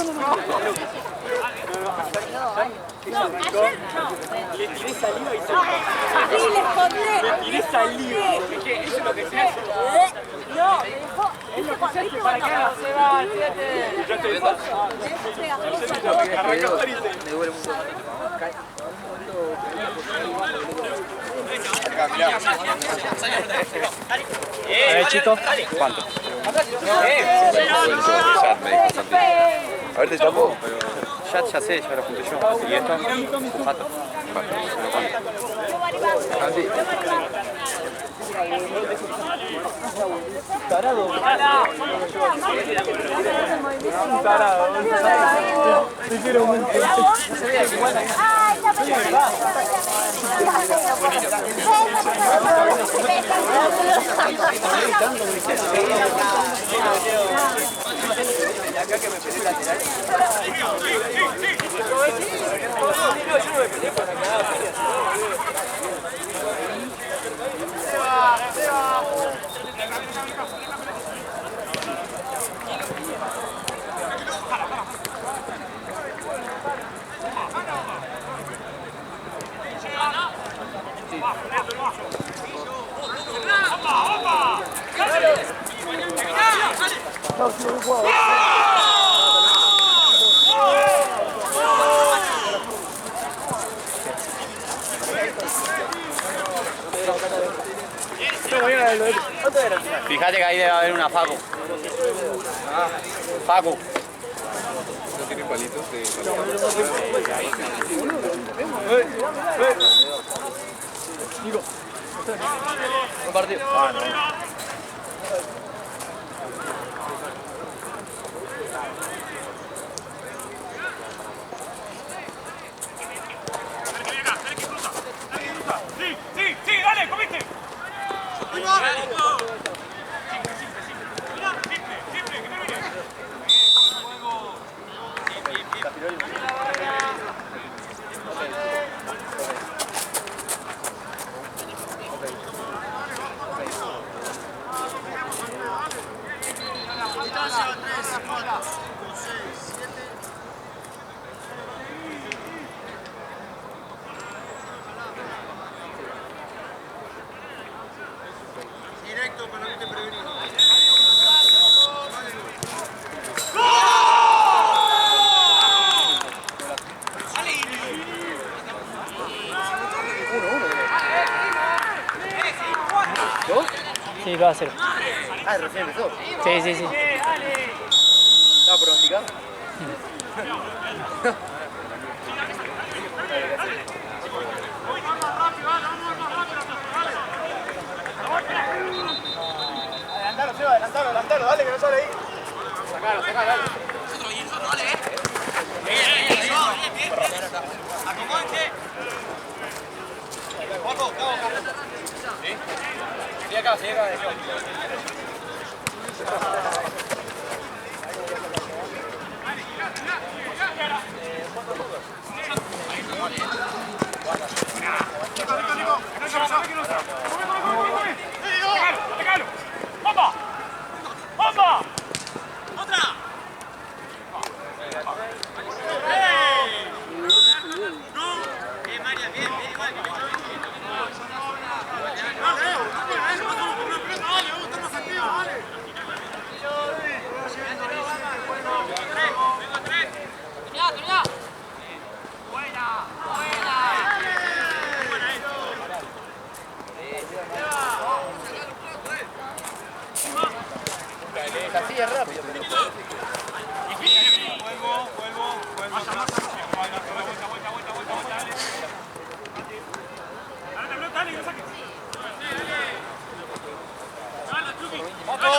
Le tiré saliva y se... Sí, le escondé. Le tiré saliva. Es que eso es lo que se hace. No, me dejó. Es lo que se hace para que no se va, fíjate. Yo estoy viendo. Arrancó París. Me duele mucho. A ver, Chito. ¿Cuánto? A ver, te tapo. Ya sé, ya lo junté yo. ¿Y esto? Pato. Así. Tarado. Tarado. Sinceramente. Acá que me peleé lateral. Fíjate que ahí debe haber una Facu. Facu. No tiene palitos de... Un partido. Ah, no. Sí, dale, comiste. Directo para no te prevenir. Sí, lo va a hacer. Ah, recién empezó. Sí, sí, sí. ¿Estaba pronosticado? Adelantalo, Seba, adelantalo, dale que no sale ahí. Sacalo, dale. Acomódense. Guapo, cabo, ¿sí? Sigue acá, ¡Déjalo! ¡Opa! ¡Opa! ¡Otra! María, bien, igual. Así es rápido, pero... Vuelvo. Dale, que saque. Dale, Chucky. Otro.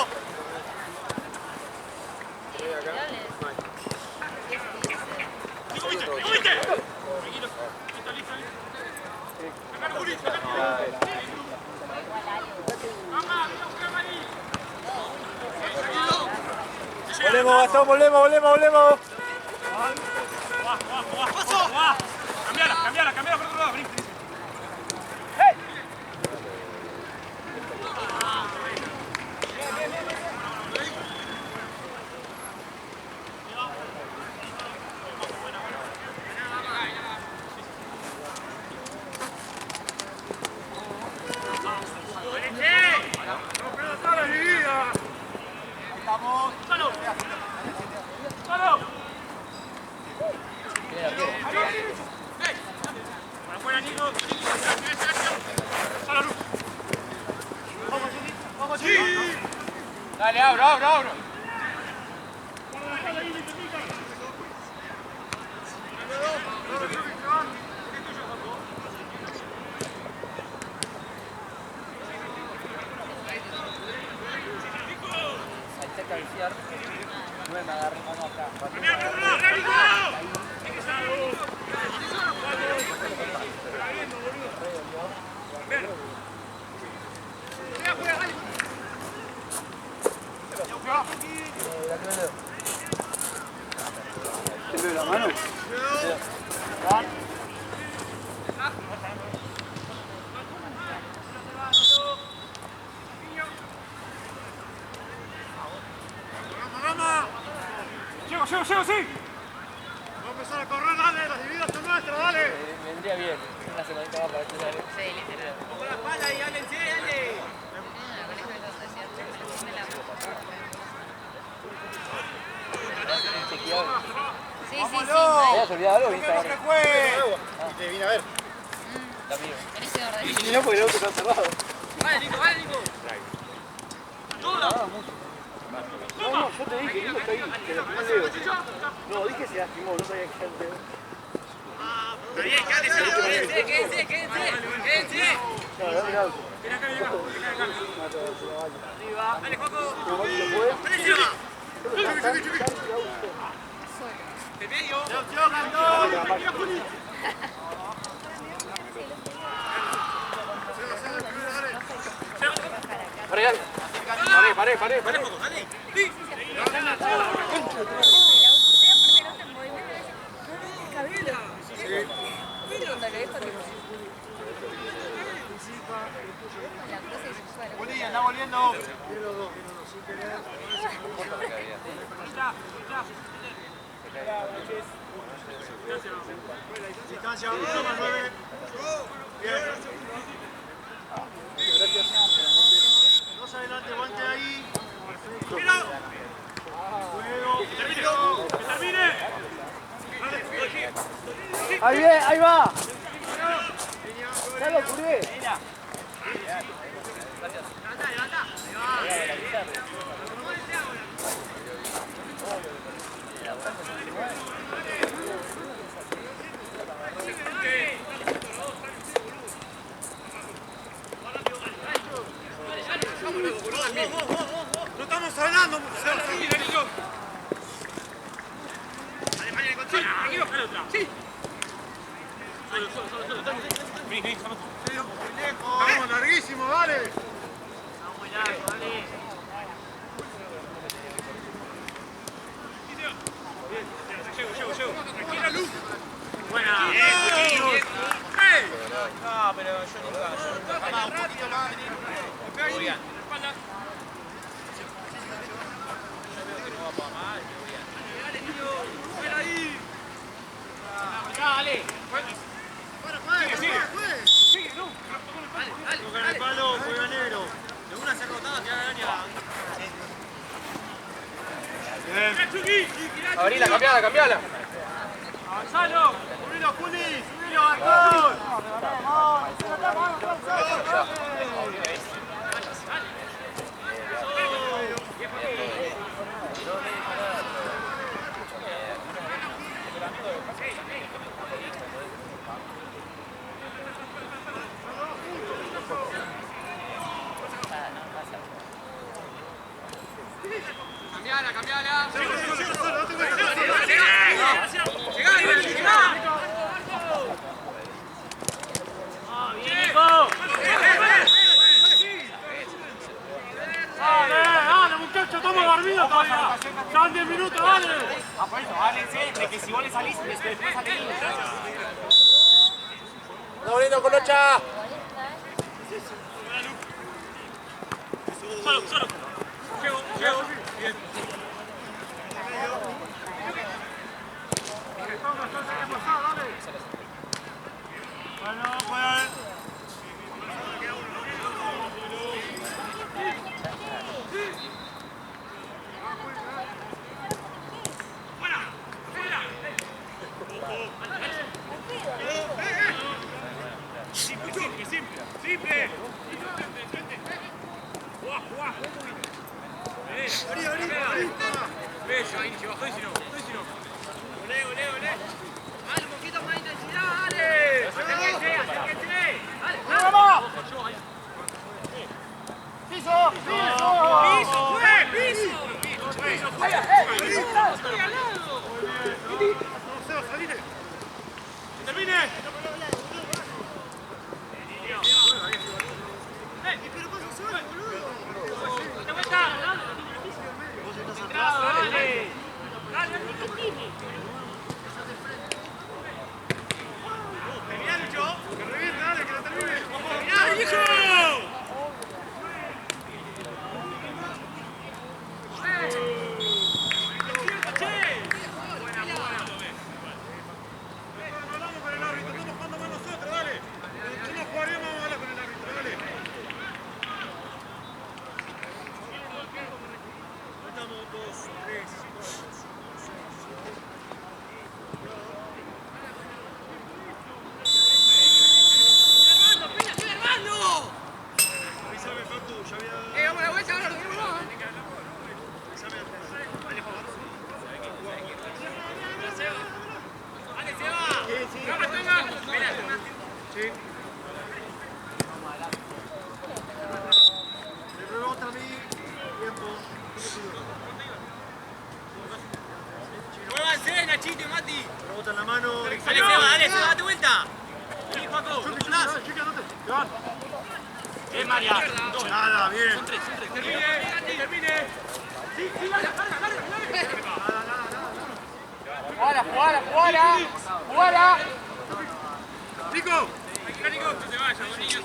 ¡Comiste! Tranquilo. Listo. Sacalo, Juli, Volvemos, Gastón, volvemos. Va. Cambiala por otro lado, vení. abro. Salté a cabecear. No me agarré mano acá. ¿Te veo la mano? Llego, sí. Vamos a empezar a correr, dale, las dividas son nuestras, dale. Vendría bien. Una semanita más para estudiar. Sí, literal. Con la espalda ahí, álense, dale. Sí, sí, ¿Te has olvidado algo? ¿Viste? ¿Qué fue? Y te vine a ver. La mío. Tenés que orden. Y no, porque el auto está cerrado. Vale, Nico. No, yo te dije, Nico está ahí. Que lo pongo Leo. No, dije se lastimó, no sabía que ya el dedo. Quédense. Claro, dame el auto. Ven acá. Dale, Juaco. ¿Se puede? De medio. Paré. Juaco, dale. Sí. Juli, anda volviendo. Distancia, 1 más 9. Bien. Dos adelante, guante ahí. Mira. Juego. Que termine. Ahí va. Ya lo curé. No estamos hablando. Sí. Vamos, larguísimo, dale. Llego. Tranquila, Lu. Buena. No, pero yo nunca. Mamá, un poquito más. Muy bien. Espalda. Dale. Sigue, Lu. Toca el palo, juega negro. De una se rotada, que haga daño. Bien. Abrila, cambiala. Avanzalo. Subilo, Juli. Subilo, Gastón. Cambiala. Bien, Nico. Dale, muchachos, estamos dormidos todavía. Son 10 minutos, dale. Por eso, válense de que si vos le salís, después salís. ¡Está volviendo, Colocha! Solo. Llego. Bien. Bueno, pueden. Simple. Jugá. Eso, ahí, si bajó y si no. Olé. Dale, un poquito más de intensidad, dale. Acérquense. Dale. ¡Vamos! ¡Piso! ¡Termine! Pero pasa solo, boludo. ¡Date vuelta! ¡Dale! ¡Terminá, Lucho! ¡Que reviente, dale, que lo termine! ¡Terminá, viejo! Muévanse, Nachito y Mati. Rebota en la mano. Dale, Seba, date vuelta. Sí, Paco. Bien, María. Nada, bien. Termine. Sí, Jugala. Nico. Nico, no te vayas, niños.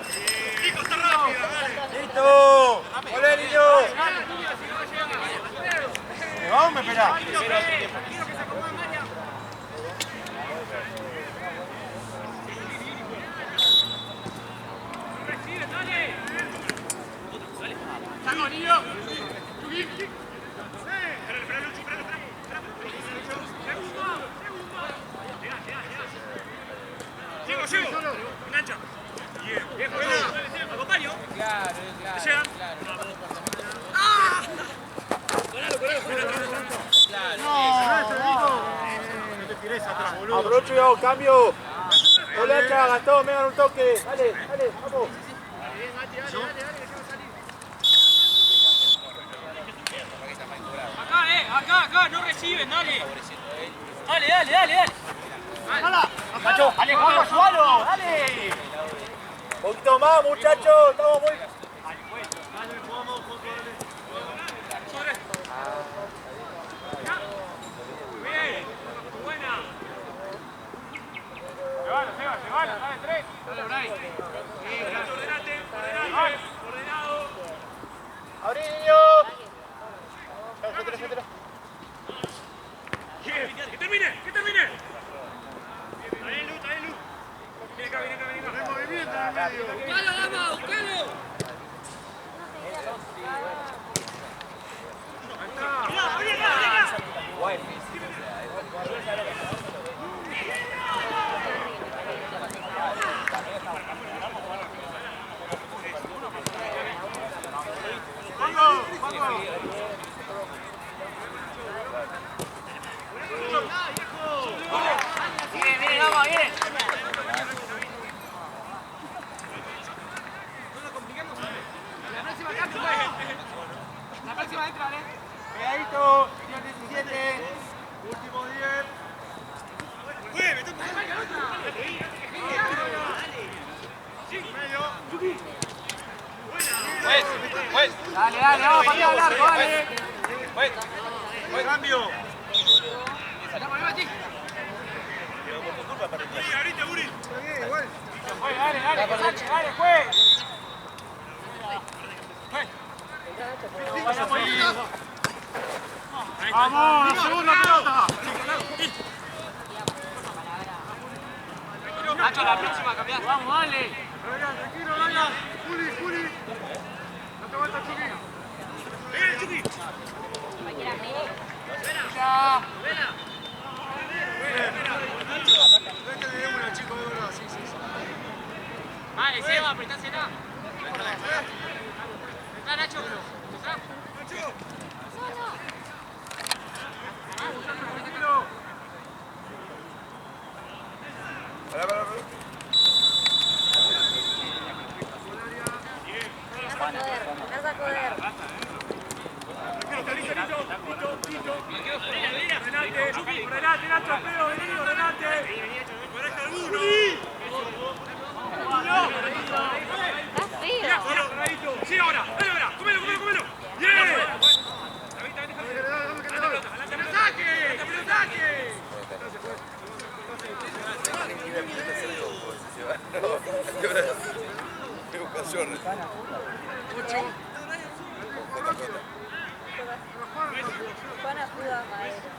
Sí. Nico, está rápido, dale. ¡Listo! ¡Olé, niño! Vamos, me espera. Quiero que se acomode María. Recibe, dale. Salgo, niño. Espera, Lucho, espera. Llego. Engancha. Bien, buena. Acompaño. Claro. Llega. No te tires atrás, boludo. Aprovecho y hago cambio. Olé, acá, Gastón, me dan un toque. Dale, vamos. Acá, no reciben, dale. Dale. Macho, Alejandro, ayúdalo, dale. Un poquito más, muchachos, estamos muy... Bien, buena. Se van, dale, 3. Dale, Bray. Ordenado. ¡Abrí, niño! Gétero. Que termine. Dale, Lu. Viene acá. No hay movimiento en el medio. Buscalo. Bien. La próxima entra, ¿eh? Pegadito, 17. Último 10. Dale, vamos, patea largo, dale. Buen cambio. Ahorita, Uri. Dale, juez. Vamos, la segunda pelota. Nacho, la próxima cambiar. Vamos, dale. Tranquilo, Dana. Juli. No te vueltas, Chucky. ¡Ven, Chucky! Ya. Vete de una, chico, de verdad. Sí. Vale, Seba, apretásela. Vas a poder. Ordenate, Nacho, Pedro, vení, ordenate. Ordenate alguno. Está feo. Sí, ahora, dale ahora, comelo. Bien. ¡Pero saque! Juana pudo a Madero.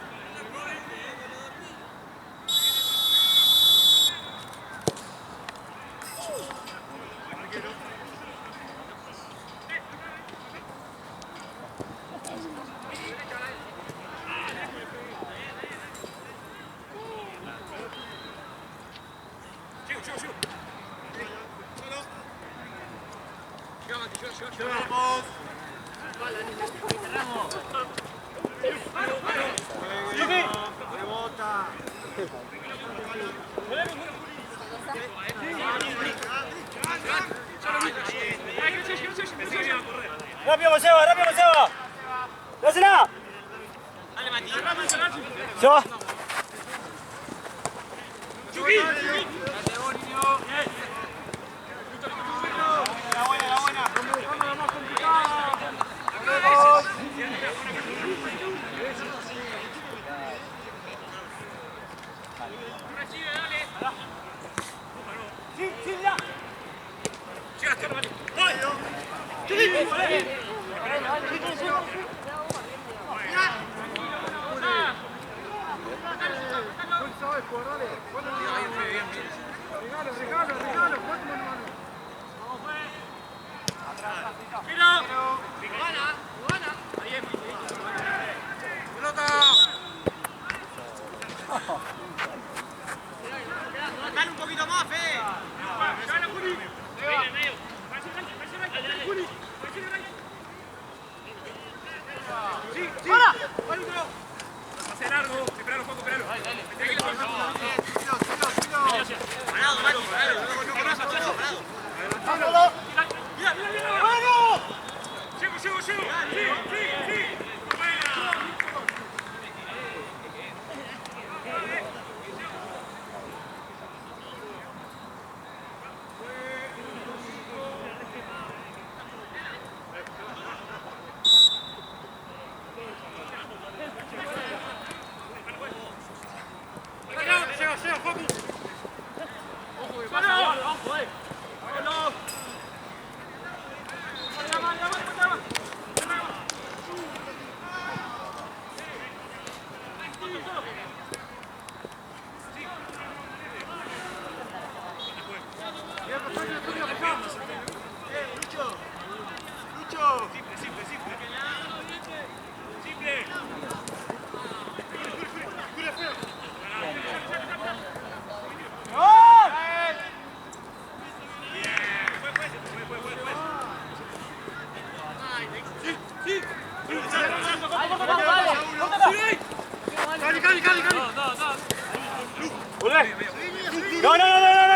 Vamos. Rebota. ¡Rápido, Seba! ¡Dásela! ¡Se va! Dale un poquito más, Fede. Sí. ¡Hola! Pase largo, esperalo, Juanjo, esperalo. Parado, Mati, parado. No corras atrás, parado. Mira. ¡Vamos! Llego. Sí. Buena. Llega, Juanjo. Ojo que pasa. Vámonos. Lucho. Simple.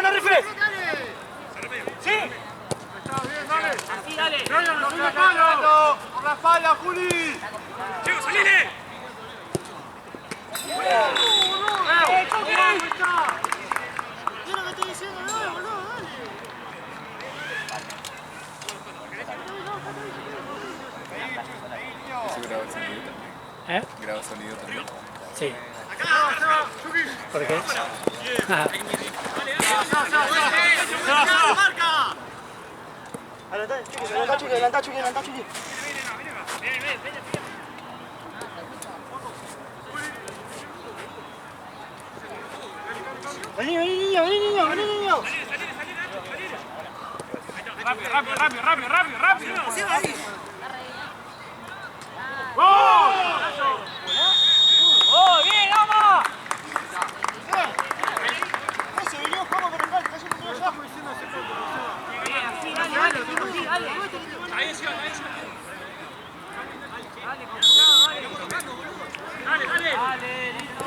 ¡No, rifle! ¡Sí! Dale. ¡Por la espalda, Juli! Llego, salile. ¿Eso graba el sonido también? ¿Graba sonido también? Sí. Acá. ¿Por qué? Marca. Adelantá, Chucky. Ven. Vení, niño. Rápido. ¡Oh, bien, vamos! Se vino, ¿cómo? Pero está haciendo un trabajo diciendo ese poco. Ahí encima, ahí encima. Dale, dale. Dale, listo.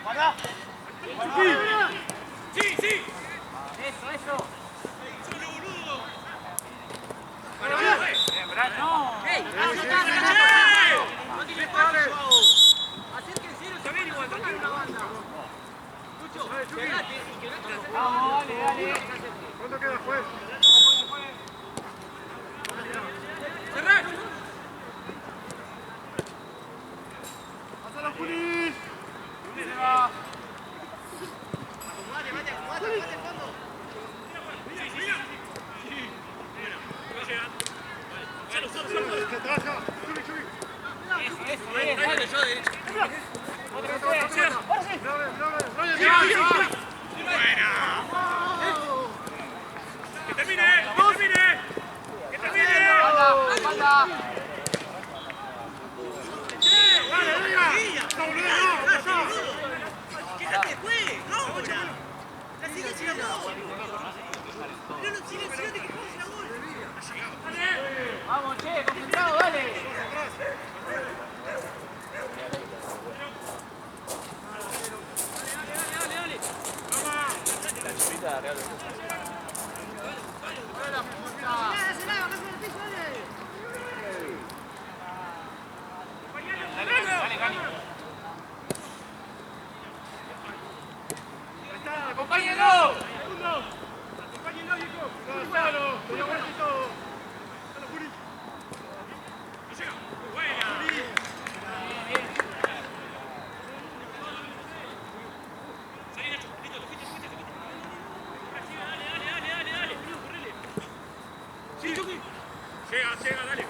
¡Guarda! Sí, sí. Eso. Solo boludo. No. ¡Ey! ¡No tiene espacio! Acérquense, no se ven igual, tranquilo una banda. Lucho, quedate y quedate. Vamos, dale. ¿Cuánto queda, juez? ¡Cerrá! ¡Pásalo, Juli! ¿Dónde se va? ¡Que termine! ¡Que termine! Falta. ¡Quédate después! ¡No, ahora! ¡La sigue sin la gol! ¡No, no, sigue, que juegue sin la gol! Vamos, che, concentrado, dale. Dale, Cani. ¡Acompáñenlo! ¡Acompáñenlo, hijo! ¡Gonzalo! ¡Te lo guardo y todo! ¡Dale, Juli! ¡Buena! Salí, Nacho, listo, te fuiste. Dale. Correle. Sí, Chucky. Llega, dale.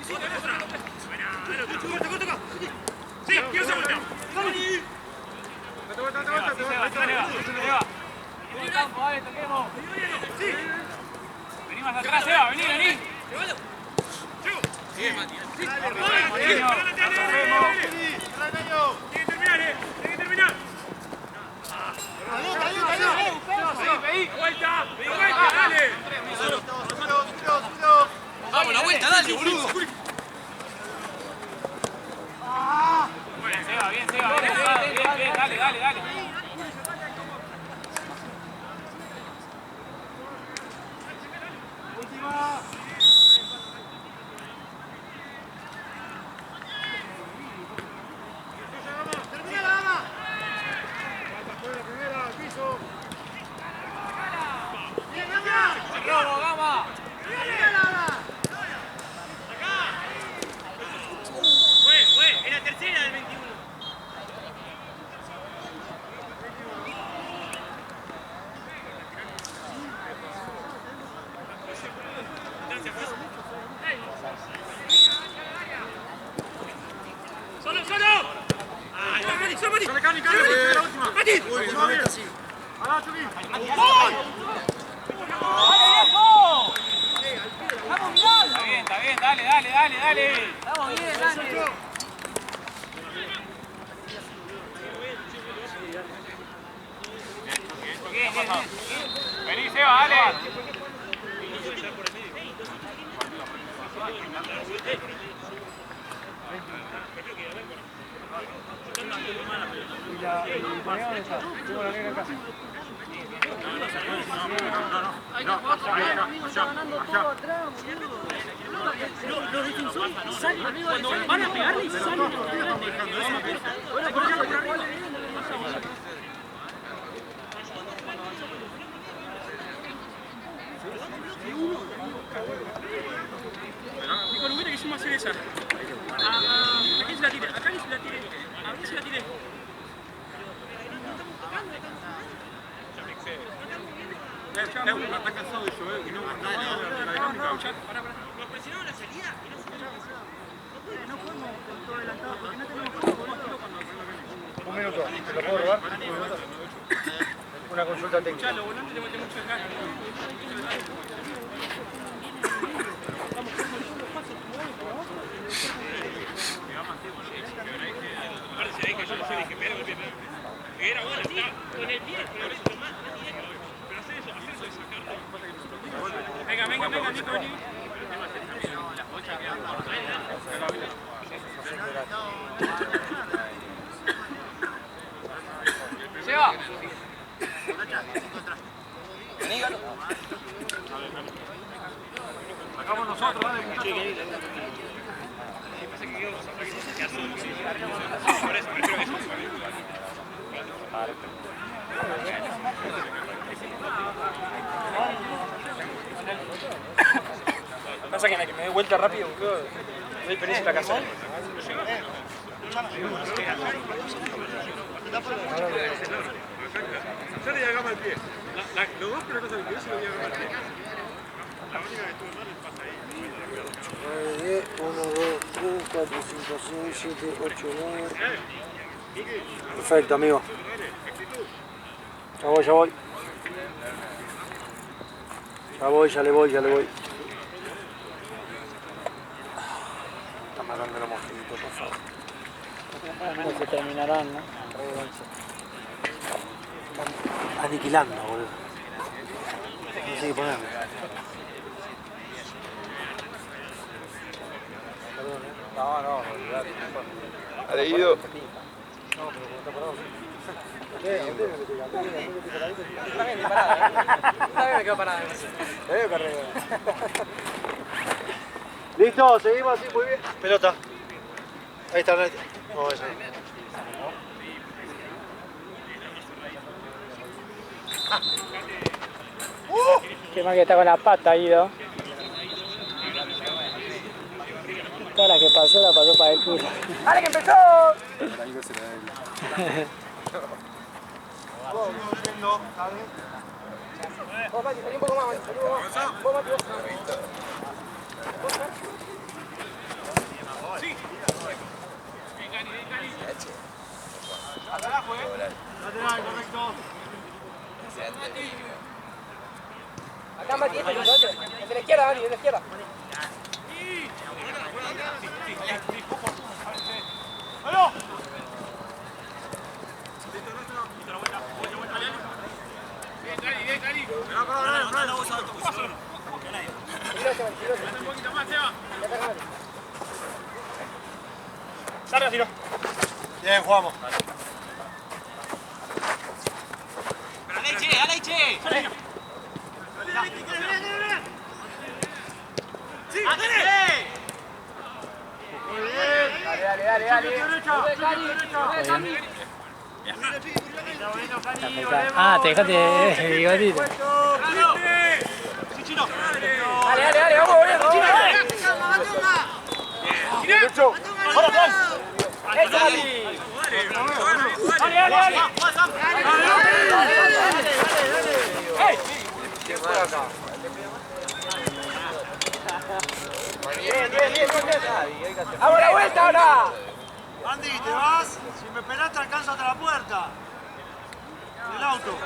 Sí, dale otra. Buena, dale otra. Corta. Sí, quiero esa vuelta. Dale. Se va. Vení, campo, dale, toquemos. Sí. Vení más atrás, Seba, vení. Llévalo. Llego. Bien, Mati. Sí. ¡Dale! Tiene que terminar. ¡Vuelta! ¡Dale! Vamos, la vuelta, dale, boludo. Bien, Seba, bien, dale. ¡Termina la dama! ¡Falta la primera, al piso! ¡Bien, Gama! ¡Robo, Gama! Fue, en la tercera del 21. ¡Solo! ¡Ah, Mati! ¡Sale, Cani! ¡La última! ¡Mati! ¡Última vez así! ¡Alá, Chucky! Está bien, dale. Estamos bien, dale. Bien. Vení, Seba, dale. Los defensores salen, cuando van a pegarle y salen. Bueno, por allá por arriba. Nico, no hubiera que hicimos hacer esa. ¿A quién se la tiré? ¿A Cani se la tiré? ¿A quién se la tiré? Está cansado de llover, que no nos presionaron la salida y no se no podemos con todo adelantado porque no tenemos tiro cuando Un minuto, ¿te lo puedo robar? Un minuto. Una consulta técnica. los volantes le meten mucho de cara. Aparte se ve que yo no sé, dije, pero era bueno, está con el pie, pero eso es más. Venga, Nico, vení. ¡Seba! Vení, Galo. Sacamos nosotros, dale, muchachos. Pasa que me doy vuelta rápido, boludo. No hay experiencia en la casa. Yo le llegaba al pie. Los dos pelotas al pie, se lo llegaba al pie. La única que estuve mal es pasa ahí. 1, 2, 3, 4, 5, 6, 7, 8, 9. Perfecto, amigo. Ya voy. Ya le voy. Está matando los mosquitos, por favor. No se terminarán, ¿no? Están aniquilando, boludo. No sé qué ponerle. No, olvidate. Ha leído. No, pero como está parado, sí. También de parada, ¿eh? También me quedo parada. Listo, seguimos así, muy bien. Pelota. Ahí está. No, esa. Qué mal que está con la pata, Guido. Toda la que pasó, la pasó para el culo. ¡Dale que empezó! Para algo será él. Vos, Mati, salí un poco más, Mati. Vos, Mati, vos. Lateral, correcto. Acá, Mati, este es el otro. El de la izquierda, Dani, el de la izquierda. ¡Aló! Bien, Cali. Un poquito más, Seba. Sarra, tiro. Bien, jugamos. ¡Dale, che! ¡Sí! ¡Dale! Muy bien. Dale. Ah, te dejaste el bigotito. Sí, Chino. Dale, vamos, boludo, Chino. Derecho. Ahora atrás. Eso, Mati. Dale. ¿Quién juega acá? Bien. ¡Vamos a la vuelta ahora! Andy, ¿te vas? Si me esperás te alcanzo hasta la puerta. El auto.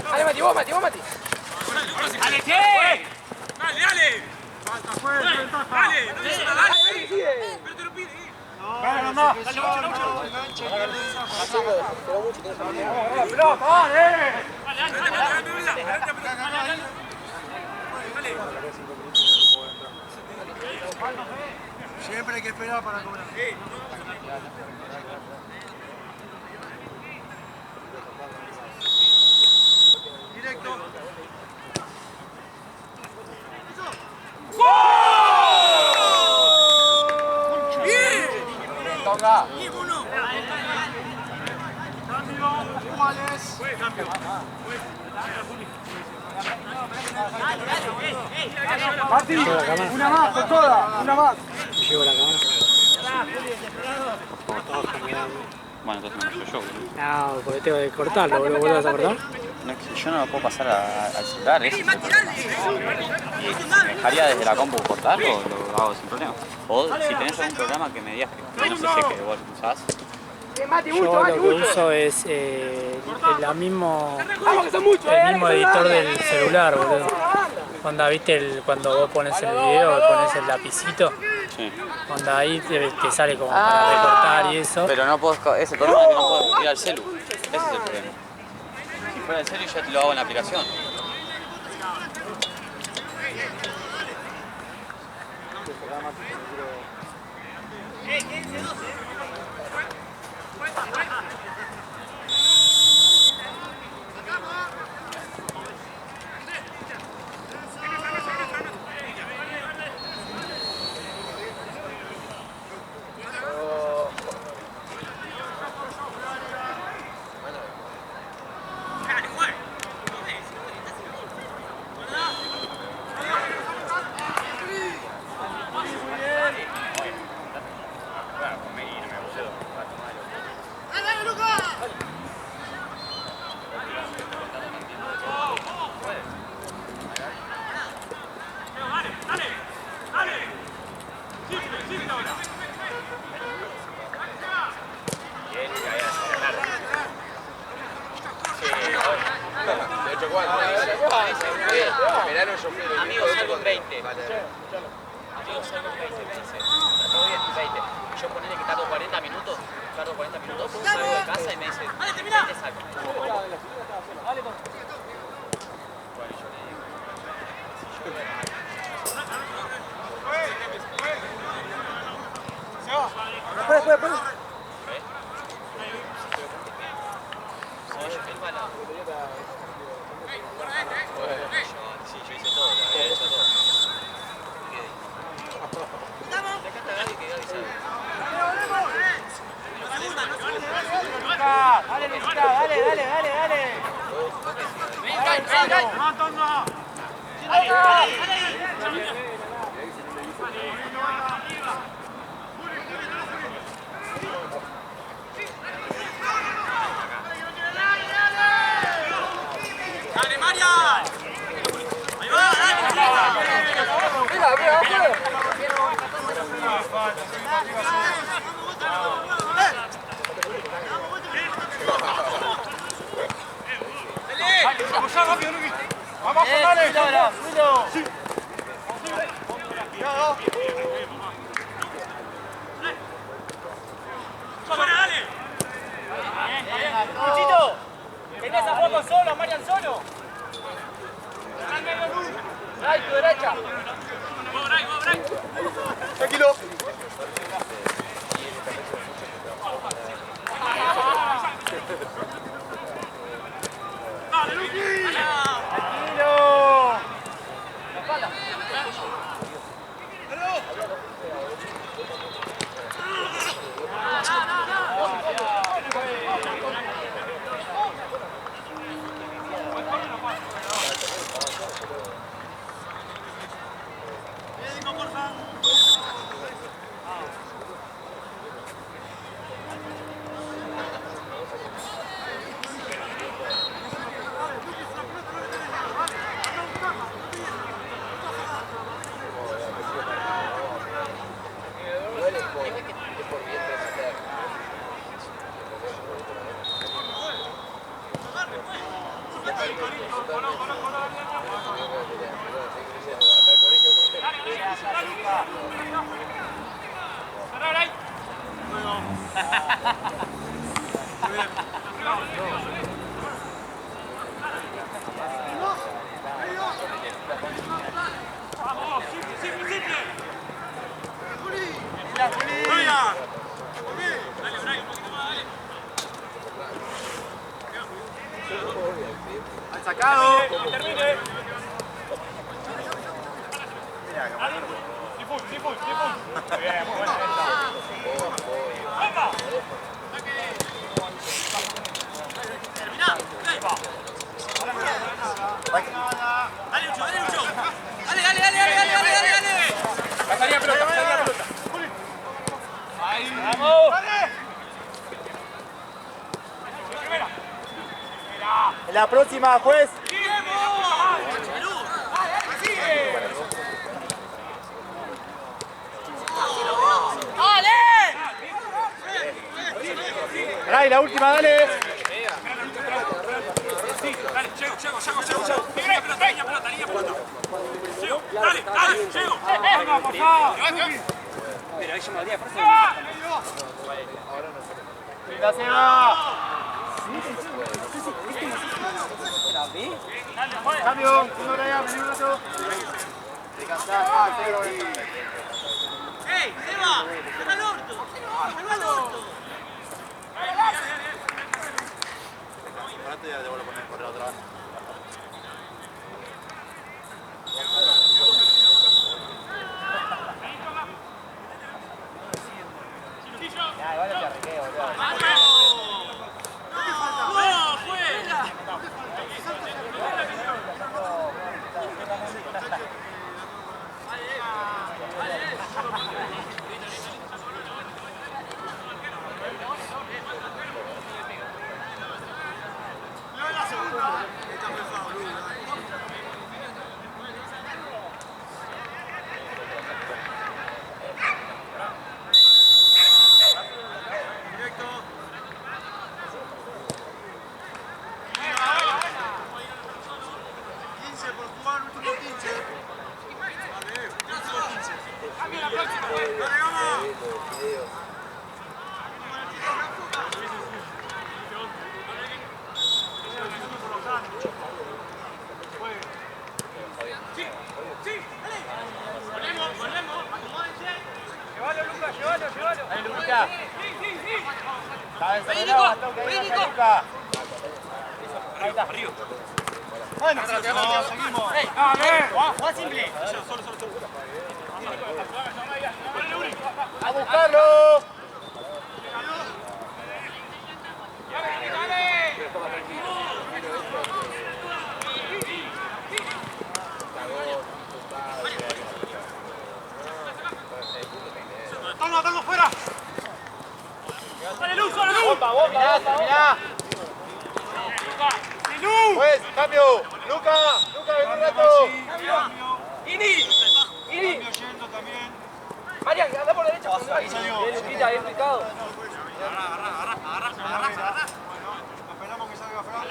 Dale, Mati, vos, Mati. ¡Dale, che! ¡Dale! Falta, dale. Dale, sigue. Pero te lo pide. Dale, anda. ¡Pelota, dale! Siempre hay que esperar para cobrar. Directo. Tonga. Cambio, iguales. Cambio. Mati, una más, con toda, una más. Llevo la cámara. Bueno, entonces me yo, boludo. No, porque tengo que cortarlo, boludo. ¿Vos lo vas a cortar? No, es que yo no lo puedo pasar al celular, ¿eh? ¿Dejaría desde la compu cortarlo o lo hago sin problema? O si tenés algún programa que me digas que no sé si es que vos usás. Mati, Yo lo que uso es el mismo editor del celular, boludo. Onda, viste, cuando vos pones el video, pones el lapicito Sí. Onda ahí te sale como para recortar y eso. Pero no puedo, ese problema es que no puedo ir al celu. Ese es el problema. Si fuera el celu ya te lo hago en la aplicación. Amigos, salgo en 20. Amigos, salgo en 20, me dice. Todo bien, 20. Yo ponele que tardo 40 minutos. Tardo 40 minutos, salgo de casa y me dice, 20 salgo. Bueno, yo le digo. Sí, yo hice todo, la había hecho todo. Le canta a Gaby que Gaby sabe. Dale, Lucica, dale. ¡Dale, Marian! ¡Ahí va, Vamos ya, rápido, Luqui. Vamos, dale. dale! Luchito, ¿tenés a Juego solo, a Marian solo? Ay, tu derecha. Tranquilo. ¡Dale, Luqui! Tranquilo. ¡Vamos! ¡Simple! Dale, Bray, un poquito más, dale. Al sacado. Termine. Sí, full. Muy bien, muy buena esta. ¡Venga! Terminá. Dale, Lucho. Dale. Pasaría pelota. Ahí. Vamos. Dale. Primera. En la próxima, juez. Ray, la última, dale. Sí, dale, llego. Línea pelota. Llego, dale, llego. Venga, pasá. Pero ahí yo me habría fuerza. ¡Venga, Seba! Cambio, uno de allá, vení un rato. Descansá, cero. ¡Ey, Seba! ¡Llama al orto! ¡Llama al orto! Parate y ya te vuelvo a poner por la otra banda. Ya, igual te arreglé, boludo. ¡No, juega! ¡A buscarlo! ¡Toma, toma, fuera! ¡Dale, Luz, dale, Luz! ¡Bomba, bomba, bomba! Pues, cambio. Luca, ven un rato. ¡Ini! Marian, anda por la derecha. Ahí salió. Bien explicado. Agarra. Esperamos que salga Fran.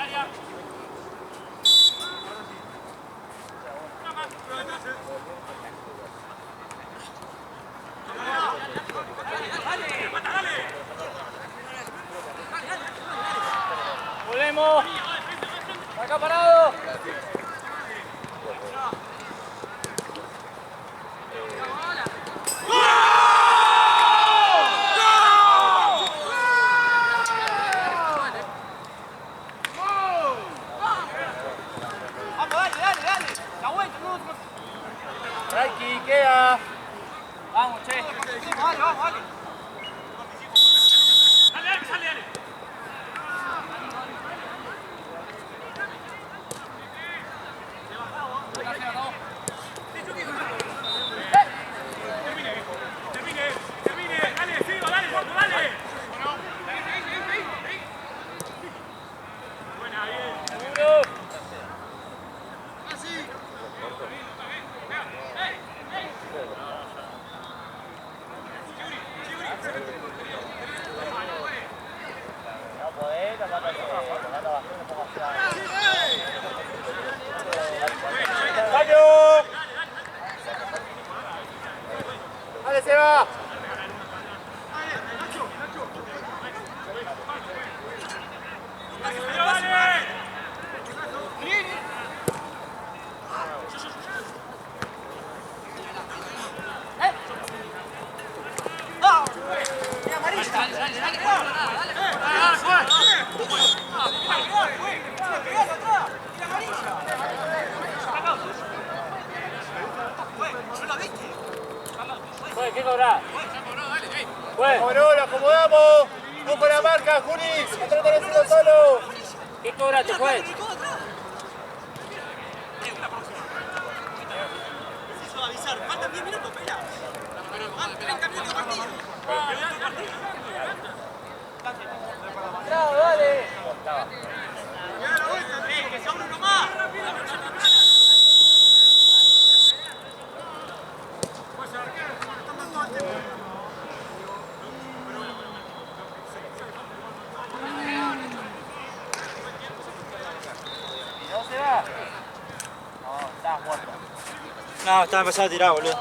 Volvemos. Acá parado. Raiki, queda. Vamos, che. Dale. Termine. Dale, Silva, dale, Gordo, dale. Buena, bien. Seguro. ¡Cambio! ¡Dale, Seba! ¿Qué cobrás? Bueno, lo acomodamos. Busco la marca, Juli. Que trata de hacerlo solo. ¿Qué cobraste, juez? Preciso avisar, faltan 10 minutos, pela. 30 minutos de partido. ¡Bravo, dale! Que sea uno más. No, estaba empezando a tirar, boludo.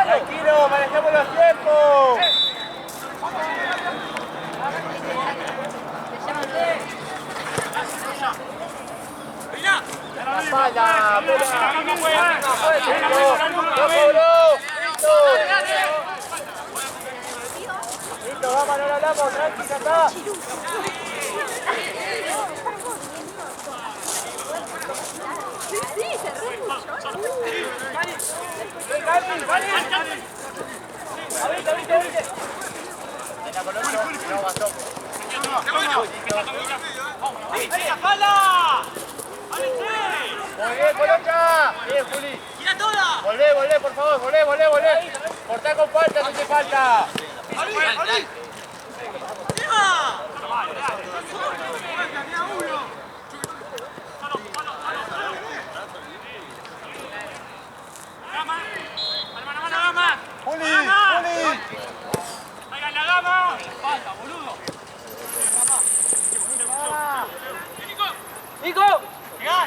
Tranquilo, manejemos los tiempos. La espalda, listo, vamos, no lo hablamos, tranqui, ya está. Sí, se Muy bien, Colocha. Bien, Juli. Volvé, por favor, volvé. Cortá con falta, no hace falta. Juli. ¡Traigan la gama! ¡Falta, boludo! ¡Nico! ¡Llegá!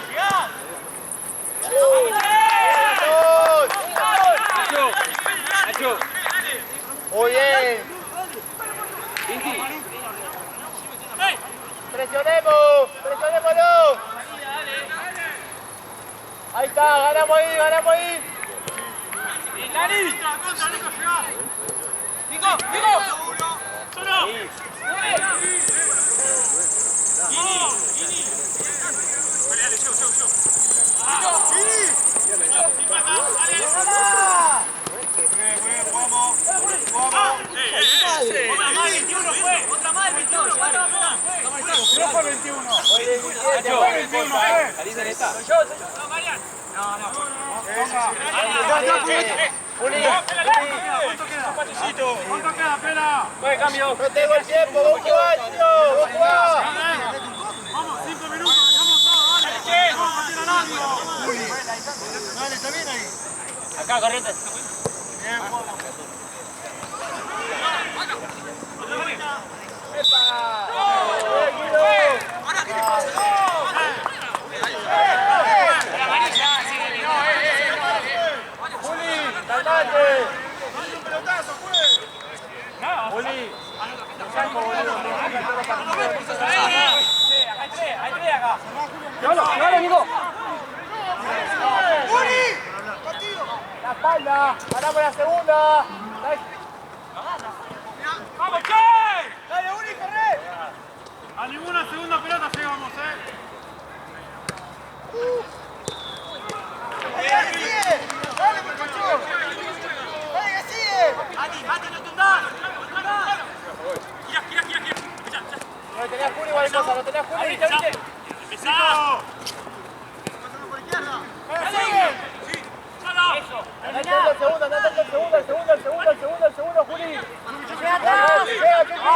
Muy bien. Presionémoslo. Ahí está, ganamos ahí. ¡Nico! ¡Solo! Otra más, 21. No fue 21. Fue 21. ¿Salís de esta? Soy yo. No, Marian. No. Juli. ¿Cuánto queda, Pela? No tengo el tiempo, vos jugás. Vamos, 5 minutos, dejamos todo, dale. Vamos a tirar algo. Dale, está bien ahí. Acá, corriente. Bien, vamos. La espalda, ganamos la segunda. ¡Vamos, Che! Dale, Uri, corre. A ninguna segunda pelota llegamos, Dale, muchacho. Dale, que sigue. Mati, no te hundas. Gira. No tenés Juli, igual cosa, no tenés Juli. Empezá. Sigue. Solo. Andate el segundo, Juli. Llega, Chucky.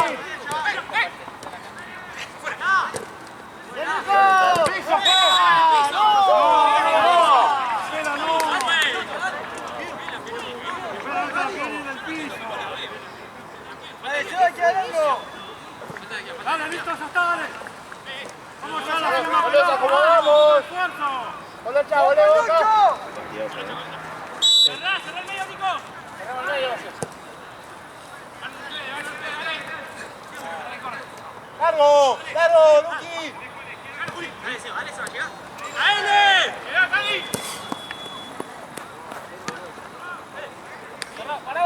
¡Piso, Dale, listo, ya está, dale. Vamos ya a la segunda Pelota, pelota. acomodamos. Esfuerzo. Colocha, volé, Boca. Cerrá el medio, Nico. Largo, Luqui. Dale, Seba, llega.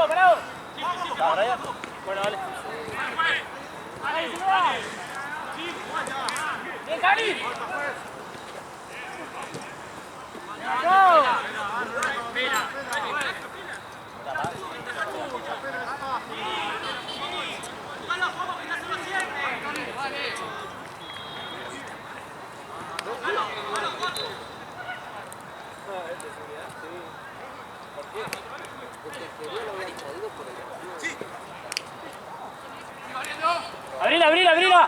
¡Parado! Bueno, dale. ¡Bien, Cali! ¡Abrila! ¡Abrila!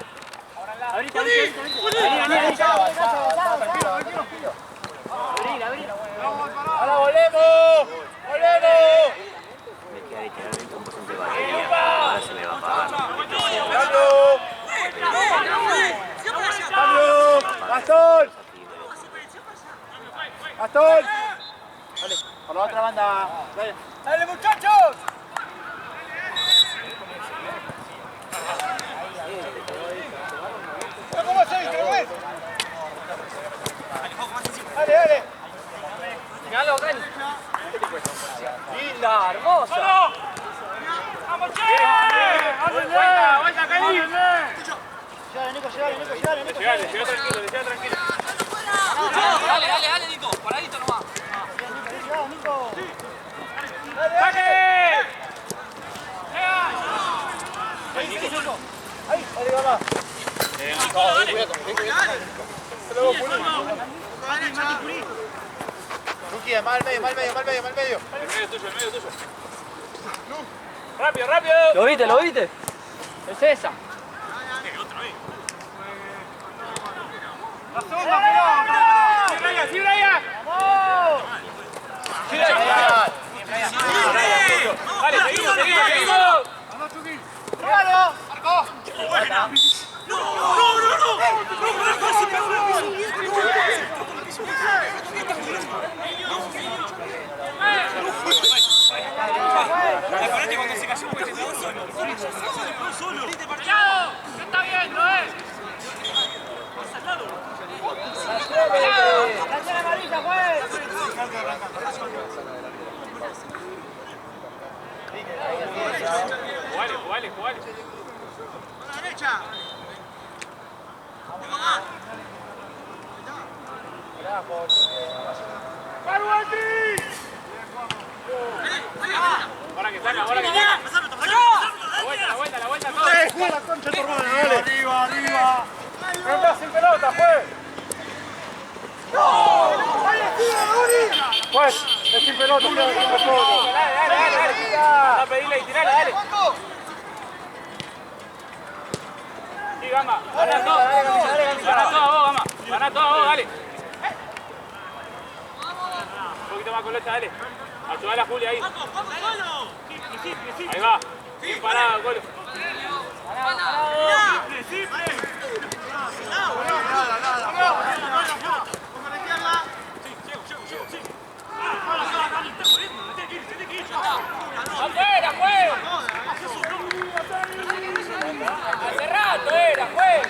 ¡Ahora volvemos! Me queda literalmente un porcentaje de batería. Ahora se me va a apagar. ¡Cambio! ¡Gastón! ¡Gastón! Dale, por la otra banda. Dale. ¡Dale, muchachos! ¿Cómo se viste? ¿Lo ves? Dale. Miralo, Cali. Linda, hermosa. ¡Vamos, che! ¡Vuelta, Cali! Llegale, Nico. Llegale tranquilo. Dale, Nico, paradito nomás. Llegale, Nico. ¡Saque! Ahí, vamos. Ruki, mal medio. El medio tuyo. ¡Rápido! ¿Lo viste? Es esa. ¡Sí, Brian! ¡Vamos! Dale, seguimos. ¡Llegalo! Acordate cuando se cayó porque se quedó solo. ¡Cuidado! ¡Se está viendo, ¡La tira amarilla, juez! Jugale. ¡A la derecha! Ahora que saca. La vuelta, todo. ¡Juega la concha de tu hermano, dale! ¡Arriba! ¡Andá sin pelota, juez! Juez, es sin pelota, Dale. Anda a pedirle y tirala, dale. Sí, Gama. Ganá todo vos, dale. Un poquito más con letra, dale. Ayudale a Julia ahí. Ahí va. Bien parado, Colo. ¡Afuera, juez! Hace rato era, juez.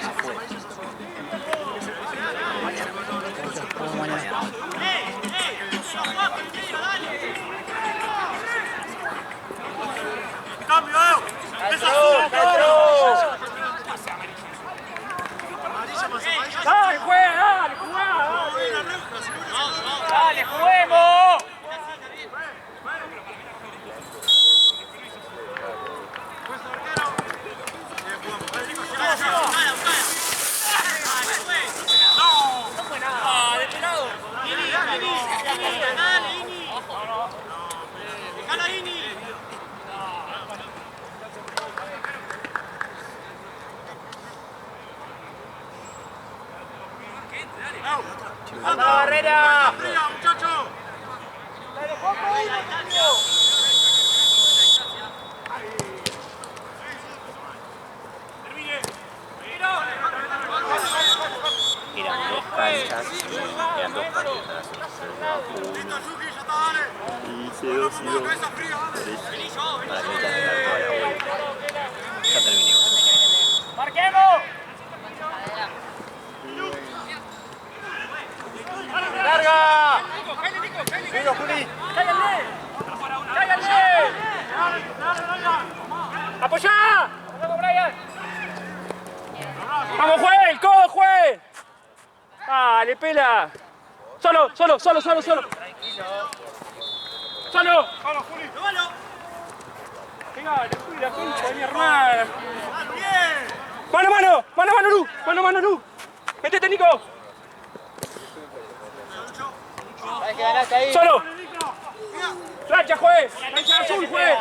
¡Cambio! ¡Dale, juez! ¡Dale, juguemos! ¡Anda, Barrera! ¡Muchacho! Canchas, eran dos partidos. Y se dio por eso, para que ya tenga toda la vuelta. Ya terminé. ¡Marquemos! tuyo, Juli. ¡Apoyá! ¡Vamos, juez! ¡Codo, juez! ¡Dale, pela! ¡Solo! ¡Solo! ¡Solo! ¡Solo! Juli! Venga, le fui la concha de mi hermana. ¡Mano, mano! ¡Mano, mano, Lu! ¡Mano, mano, Lu! ¡Métete, Nico! ¡Solo! ¡Plancha, juez! ¡Plancha azul, juez!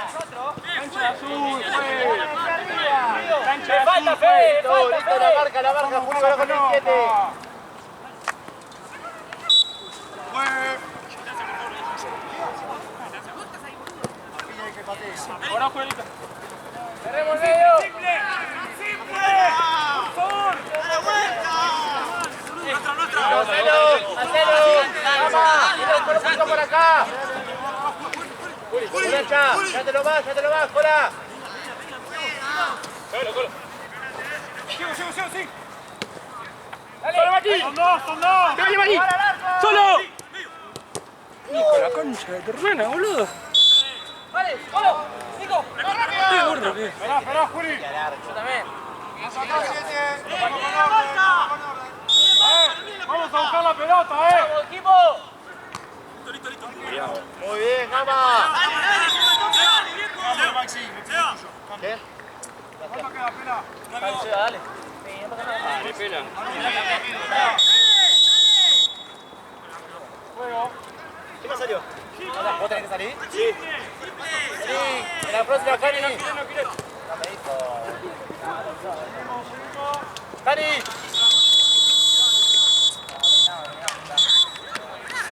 ¡Plancha azul, juez! ¡Plancha azul, Falta, Fede. La marca, Juli, va con el 7. Ahora, Juelita. ¡Cerremos el medio! ¡Simple! ¡Por favor! ¡Dale vuelta! ¡Nuestra! ¡Hacelo! ¡Vamos! ¡Mira el cuerpo por acá! Juli, ¡Yátelo más! ¡Cola! ¡Colo! ¡Sí! ¡Solo, Mati! ¡Son dos! ¡Dale, Mati! ¡Solo! Nico, la concha de tu hermana, boludo. Vale, solo. Nico, ¡Qué gordo que es! Esperá, Juli. yo también. Vamos a buscar la pelota, ¡Vamos, equipo! Muy bien, Gama. ¿Qué? Dale. Dale, pela. ¿Qué más salió? ¿Vos tenés que salir? Sí. En la próxima, Cari.